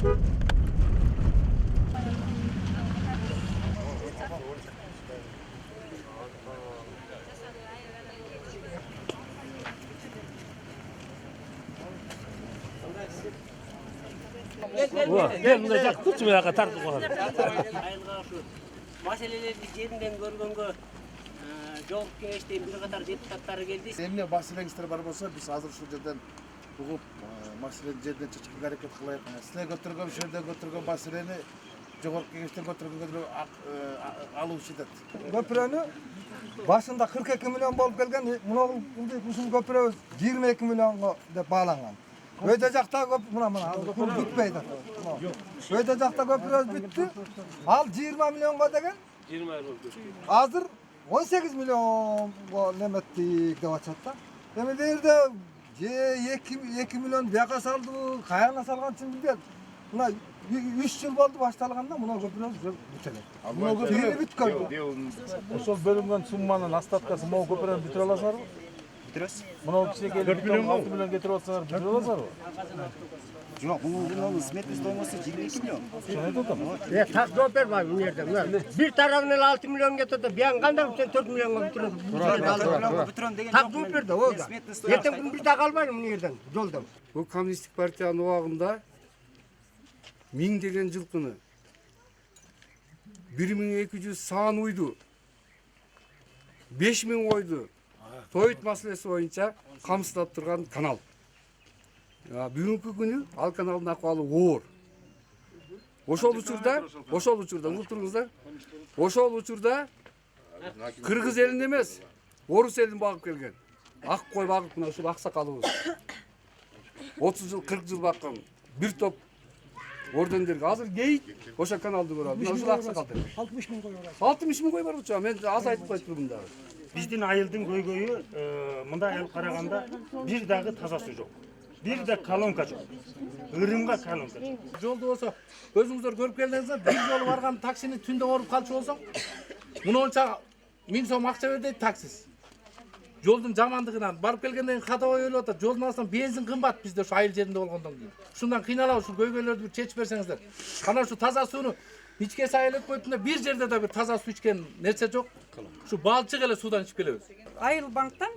Gel bunda jak tutma ya tartıp koyalım. Maselelerdi yerinden görgөнгө жооп кеңештин бир катар депутаттары келди. Эмне маселеңиздер бар болсо, биз азыр ушул жерден угуп, маселени жерден чечкенге аракет кылайык. Силер көтөргөн, ошол жерден көтөргөн маселени жогорку кеңештен көтөргөнгө алуучу дейт. Көпүрөнү башында 42 миллион болуп келген, ушул көпүрө 22 миллионго деп бааланган. Өйдө жакта мына бүтпөйт. Өйдө жакта көпүрө бүттү. Ал 20 миллионго деген 20 euro. азыр 18 миллионго неметтик деп атышат да. Эми жерде 2 миллион бияка салды, каяна салганчын билбейт. Мына 3 жыл болду башталганда мына көпүрө бүтөлөт. Мына көпүрө бүткөн. Ошол бөлүнгөн сумманын остаткасы могу көпүрөнү бүтүрө аласызарбы? Бүтүрөбүз. Мына киши келип 6 миллион кетирип атсаңар бүтүрө аласызарбы? Жок, бул сметный стоимости 22 миллион. Ошону айтып атам. Так жооп бер бай бул жерде. Бир тарабынан 6 миллион кетет, биян кандай 4 миллионго бүтүрөт. Бүтүрөн деген Так жооп берди, оода. Эртең күн бир так албайм мына жерден, жолдон. Бұл коммунистік партияның уағында миңдеген жылқыны 1200 сан уйду 5000 ойду тоют маселеси боюнча камсыздап турган канал. Бүгүнкү күнү ал каналдын акыбалы оор. Ошол учурда уктуруңуздар. Ошол учурда кыргыз элин эмес, орус элин багып келген. Ак кой багып мына ушул аксакалыбыз. 30 жыл, 40 жыл баккан бир топ ордендерге азыр кейит ошо каналды көрөт. Мына ушул аксакалдар. 60 миң кой бар. 60 миң кой бар уча. Мен аз айтып коюп турмун дагы. Биздин айылдын көйгөйү мындай алып караганда бир дагы таза суу жок. Бир да колонка жок. Ырымга колонка жок. Жолду болсо өзүңүздөр көрүп келдиңиздер, бир жолу барган таксини түндө оруп калчу болсоң, мунунча 1000 сом акча бер дейт таксист. Жолдун жамандыгынан барып келгенден кийин ходовой өлүп атат. Жолдун астынан бензин кымбат бизде ушу айыл жеринде болгондон кийин. Ушундан кыйналып ушу көйгөйлөрдү бир чечип берсеңиздер. Кана ушу таза сууну ичкеси айылып коюптун да бир жерде да бир таза суу ичкен нерсе жок. Ушу балчык эле суудан ичип келебиз. Айыл банктан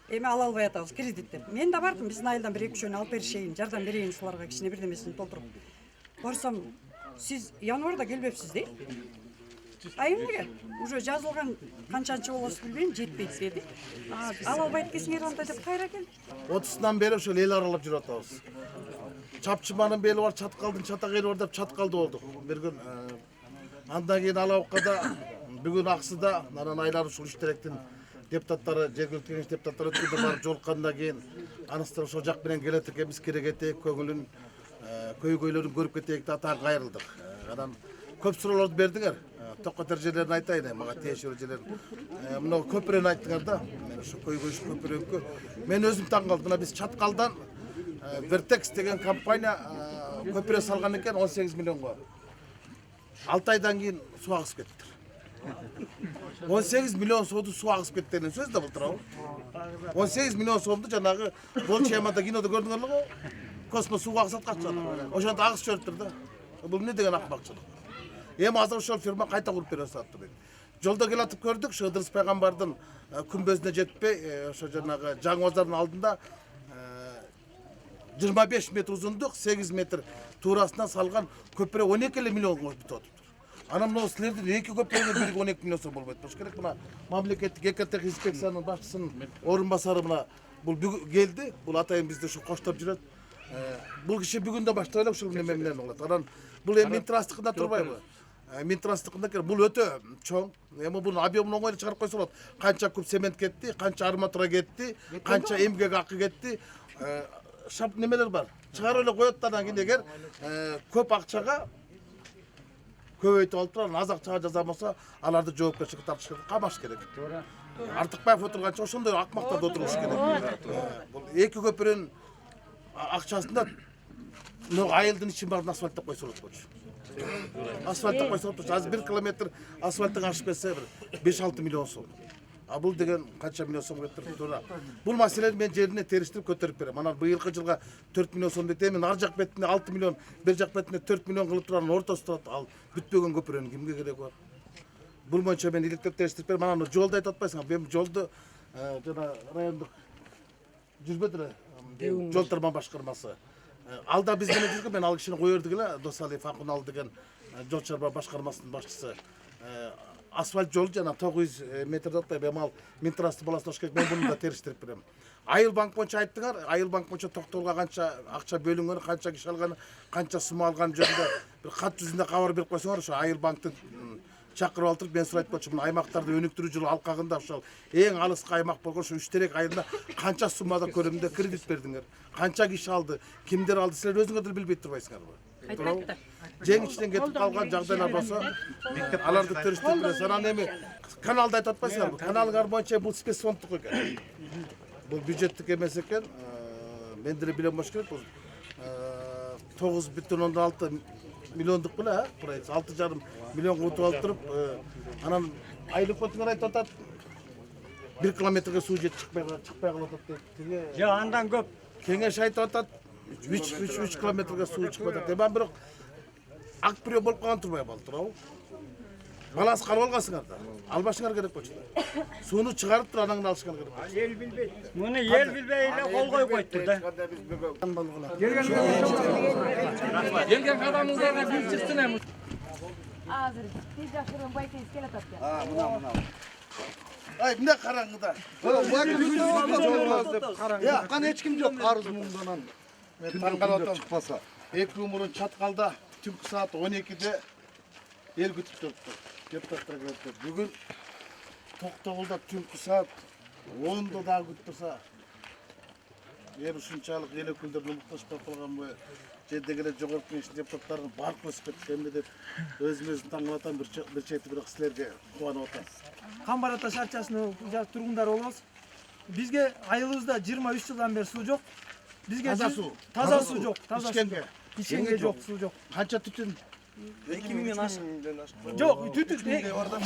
эми ала албай атабыз кредит деп. Мен да бардым, биздин айылдан бир 2-3 алып беришейин, жардам берейин ушуларга кичине бирдемесин толтуруп. Барсам, сиз январда келбепсиз дейт. Айымга уже жазылган канчанчы болосуз билбейм, жетпейт деди. Ала албайт экенсиңер анда деп кайра келди. 30-тан бери ошол эл аралап жүрүп атабыз. Чапчыманын бели бар, чаткалдын чатак эли бар деп чаткалды болдук. Бир күн андан кийин Алабыккада бүгүн Аксыда анан айлар ушул иштеректин депутаттары, жергиликтүү кеңеш депутаттары өткөндө барып жолуккандан кийин аныстар ошол жак менен келет экенбиз, керек этек, көңүлүн, көйгөйлөрүн көрүп кетейик деп атак кайрылдык. Анан көп суроолорду бердиңер. Токотер жерлерин айтайын, мага тиешелүү жерлерин. Мына көпүрөнү айттыңар да. Мен ошо көйгөй көпүрөнгө мен өзүм таң калдым. Мына биз Чаткалдан Vertex деген компания көпүрө салган экен 18 миллионго. 6 айдан кийин суу агысып кетти. 18 миллион сууду суу агысып кетти деген сөз да былтыр. 18 миллион сомду жанагы Болчемада кинодо көрдүңөр го? Космос сууга агысат качан. Ошондо агыс жүрүптүр да. Бул эмне деген акмакчылык? Эми азыр ошол фирма кайта куруп бере сатты. Жолдо келатып көрдүк, ошо Ыдырыс пайгамбардын күмбөзүнө жетпей, ошо жанагы Жаңы базардын алдында 25 метр узундук, 8 метр туурасынан салган көпүрө 12 миллионго бүтүп атыптыр. Анан мына силердин эки көпүрөнүн бири 12 миллион сом болбойт болуш керек. Мына мамлекеттик экотех инспекциянын башчысынын орун басары мына бул келди. Бул атайын бизде ушу коштоп жүрөт. Бул киши бүгүн да баштап эле ушул неме менен кылат. Анан бул эми Минтрастыкында турбайбы? Минтрастыкында бул өтө чоң. Эми бунун объемун оңой чыгарып койсо болот. Канча куб цемент кетти, канча арматура кетти, канча эмгек акы кетти. Шап немелер бар. Чыгарып эле коет да анан кийин эгер көп акчага көбөйтүп алып турар, аз акчага жаза болсо, аларды жоопкерчиликке тартыш керек, камаш керек. Артыкбаев отурганча ошондой акмактарда отуруш керек. Бул эки көпүрөнүн акчасында айылдын ичин баарын асфальттап койсо болот болчу. Асфальттап койсо болот. Азыр 1 километр асфальттын ашып кетсе 5-6 миллион сом. А бул деген канча миллион сом кетирип туура. Бул маселени мен жерине териштирип көтөрүп берем. Анан быйылкы жылга 4 миллион сом деп эми ар жак бетине 6 миллион, бер жак бетине 4 миллион кылып туранын ортосунда ал бүтпөгөн көпүрөнүн кимге кереги бар? Бул боюнча мен иликтеп териштирип берем. Анан жолду айтып атпайсыңбы? Мен жолду жана райондук жүрбөдү эле жол тармак башкармасы. Алда биз менен жүргөн, мен ал кишини кое бердик эле, Досалиев Акунал деген жол чарба башкармасынын башчысы. Асфальт жол жана 900 метр атпайбы, эми ал Минтрасты баласына керек, мен буну да териштирип берем. Айыл банк боюнча айттыңар, Айыл банк боюнча токтолго канча акча бөлүнгөнү, канча киши алганы, канча сумма алганы жөнүндө бир кат жүзүндө кабар берип койсоңор, ошо Айыл банктын чакырып алып мен сурайт болчумун, аймактарды өнүктүрүү жылы алкагында ошол эң алыскы аймак болгон ошо Үштерек айылына канча суммада көлөмүндө кредит бердиңер, канча киши алды, кимдер алды, силер өзүңөр деле билбей турбайсыңарбы? Айтпайт. Жең ичинен кетип калган жагдайлар болсо, аларды териштирип беребиз. Анан эми каналды айтып атпайсыңарбы? Каналыңар боюнча бул спецфонддук экен. Бул бюджеттик эмес экен. Мен деле билем болуш керек. Бул 9,6 миллиондук беле, проект 6,5 миллионго утуп алып туруп, анан айлык көтүңөр айтып атат. 1 километрге суу жетип чыкпай калып атат дейт. Жок, андан көп. Кеңеш айтып атат. 3 километрге суу чыкпай атат. Эми бирок ак бирөө болуп калган турбайбы ал туурабы? Баласы калып алгансыңар да. Албашыңар керек болчу да. Сууну чыгарып туруп анан алышыңар керек. Ел билбейт. Муну ел билбей эле кол коюп коюптур да. Келген кадамыңыздарга бир чыксын. Азыр тез жакшырып байтез келатат да. Ай, мына караңгыда. Ya kan hiç kim yok arız mumdan. Мен таң калып атам. Чыкпаса. 2 күн мурун Чаткалда түнкү саат 12'de эл күтүп турупту. Депутаттар келип. Бүгүн Токтогулда түнкү саат 10'da дагы күтүп турса, эл ушунчалык эл өкүлдөрүнө муктаж болуп калганбы? Жердегилер жогорку кеңештин депутаттарын барып көсүп кетти. Эмне деп өзүм таң калып атам, бир чети бирок силерге кубанып атам. Камбар ата шарчасынын тургундары болобуз. Бизге айылыбызда 23 жылдан бери суу жок. Бизге таза суу жок, таза суу. Ичкенге жок, суу жок. Канча түтүн? 2000 ашык. Жок, түтүн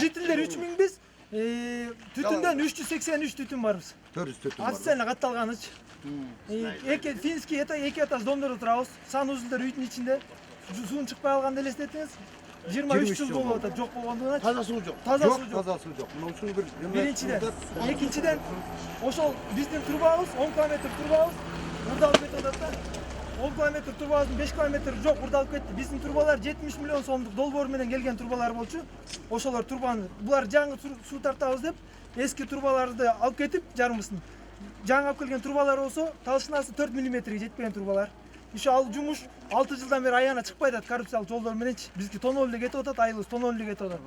жителдер 3000 биз. Түтүндөн 383 түтүн барбыз. 400 түтүн бар. Официально катталганыч. Финский эки этаж домдордо турабыз. Санузелдер үйдүн ичинде. Суун чыкпай алганды элестетиңиз. 23 жыл болуп атат, жок болгондугуна. Таза суу жок. Таза суу жок. Таза суу жок. Мына ушуну бир Биринчиден, экинчиден ошол биздин турбабыз 10 километр турбабыз урдалып кетип атат да. 10 километр турбабыздын 5 километр жок урдалып кетти. Биздин турбалар 70 миллион сомдук долбоор менен келген турбалар болчу. Ошолор турбаны булар жаңы суу тартабыз деп эски турбаларды алып кетип жарымысын. Жаңы алып келген турбалар болсо талшынасы 4 мм жетпеген турбалар. Ошо ал жумуш 6 жылдан бери аягына чыкпай атат коррупциялык жолдор мененчи. Бизге тонол эле кетип атат, айылыбыз тонол эле кетип атат.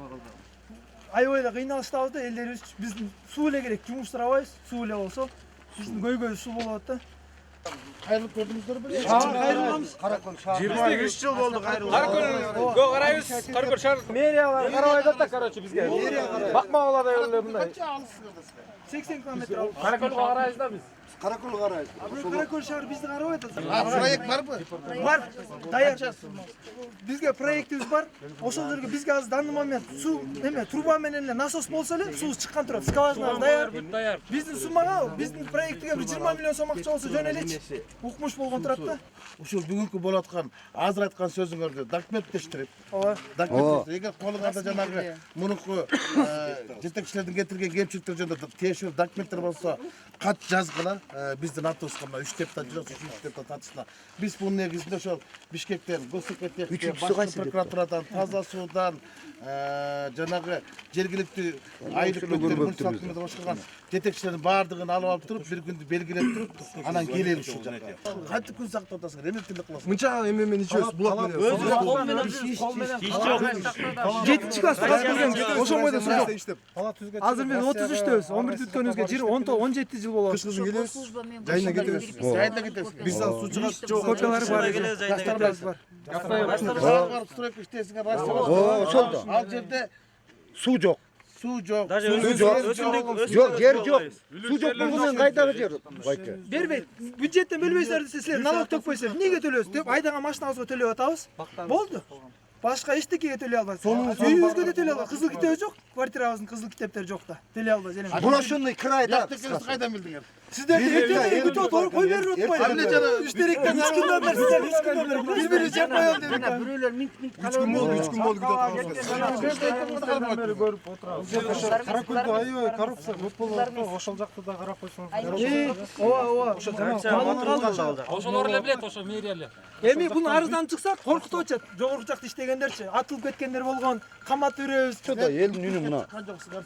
Аябай эле кыйналыштабыз да, элдерибиз биздин суу эле керек, жумуш сурабайбыз, суу эле болсо биздин көйгөй суу болот да. Кайрылып көрдүңүздөр беле? Кайрылганбыз. Каракөл шаар. 23 жыл болду кайрылган. Каракөл карайбыз. Каракөл шаар мэриялар карабай атат, короче, бизге. Бакмабаларда эле мындай. Канча алысыңар да силер? 80 километр алып. Каракөлгө карайбыз да биз. Каракөл карайбыз. Каракөл шаар бизди карабай атат. Проект барбы? Бар. Даяр. Бизге проектибиз бар. Ошол жерге бизге азыр данный момент суу эме труба менен эле насос болсо эле суу чыккан турат. Скважина даяр. Биздин суммага, биздин проектиге бир 20 миллион сом акча болсо жөн элечи. Укмуш болгон турат да. Ушул бүгүнкү болуп аткан азыр айткан сөзүңөрдү документтештирип. Ооба. Документтештирип. Эгер колуңарда жанагы мунуку жетекчилердин кетирген кемчиликтер жөнүндө тиешелүү документтер болсо кат жазгыла. Биздин атыбызга 3 депутат жүрөт, 3 депутат атышына. Биз бунун негизинде ошол Бишкектен, Госекретариаттан, башкы прокуратурадан, таза суудан, жанагы жергиликтүү айлык муниципалитет башкарган жетекчилердин баардыгын алып туруп, бир күндү белгилеп туруп, анан келели ушул жакка. Кантип күн сактап атасыңар? Эмне тилде кыласыңар? Мынча эме ичебиз, булак менен. Жетинчи класста калып келген ошол бойдо суу жок. Азыр мен 33төбүз, 11 бүткөнүбүзгө 17 жыл болот. Кышкызын келебиз. Жайына кетебиз. Жайына кетесиз. Бизден суу чыгат. Копиялары бар. Жаштарыбыз бар. Барып стройка иштесиңер, Ошол да. ал жерде Суу жок. суу жок. Жок, жер жок. Суу жок болгондон кайдагы жер? Байке. Бербейт. Бюджеттен бөлбөйсүздөр десе, силер налог төкпөйсүздөр. Эмнеге төлөбүз деп айдаган машинабызга төлөп атабыз. Болду. Башка эчтекеге төлөй албайбыз. Үйүбүзгө да төлөй албайбыз. Кызыл китеби жок. Квартирабыздын кызыл китептери жок да. Төлөй албайбыз эле. Брошенный край, да. Кайдан билдиңер? Сиздерди күтүп кой берип атпайбы. 3 теректен 3 күндөн бери сиздер 3 күндөн бери бири-бири жаппай ал деп. Бирөөлөр минт 3 күн болду көрүп отурабыз. Каракөлдө аябай коррупция көп болуп атат. Ошол жакты да карап койсоңуз. Ооба. Ошолор эле билет, ошо мэрия эле. Эми бул арыздан чыкса коркутуп атышат. Жогорку жакта иштегендерчи, атылып кеткендер болгон, камап беребиз. Чода элдин үнү мына.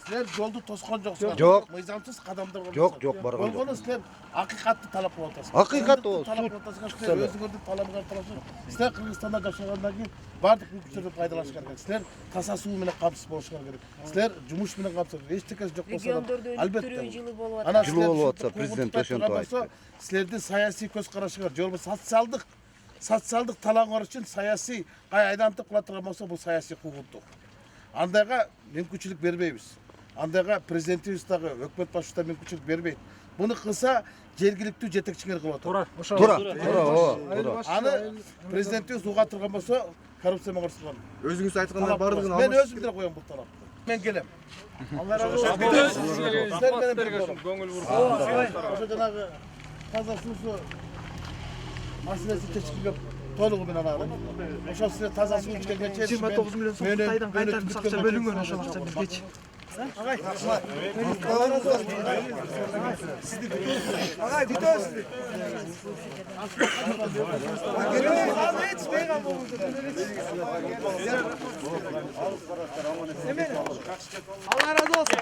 Силер жолду тоскон жоксуңар. Жок. Мыйзамсыз кадамдар Жок, жок, барган жок. болгону силер акыйкатты талап кылып атасыздар. Акыйкат ол, талап кылып атасыздар. Силер өзүңөрдүн талабыңарды талашыңар. Силер Кыргызстанда жашагандан кийин бардык мүмкүнчүлүктөрдү пайдаланышыңар керек. Силер таза суу менен камсыз болушуңар керек. Силер жумуш менен камсыз. Эчтекеси жок болсо албетте жылуу болуп атса, президент ошентип айтты. Силердин саясий көз карашыңар, же болбосо социалдык талабыңар үчүн саясий айдантып кыла турган болсо бул саясий куугунтук. Андайга мүмкүнчүлүк бербейбиз. Андайга президентибиз дагы өкмөт башчысы да мүмкүнчүлүк бербейт. Буну кылса жергиликтүү жетекчиңер кылып атат. Туура. Аны президентибиз уга турган болсо коррупцияга каршы турган. Өзүңүз айткандай бардыгын Мен өзүм деле коем бул талапты. Мен келем. Алла разы болсун. Көңүл буруп. Ошо жанагы таза суусу маселеси чечилген толугу менен алып. Ошо силер таза суу ичкенче 29 миллион сом Кытайдан кайтарып акча бөлүнгөн ошол акча бизгечи. Агай, рахмат. Агай, күтөбүз сизди. Алла разы болсун.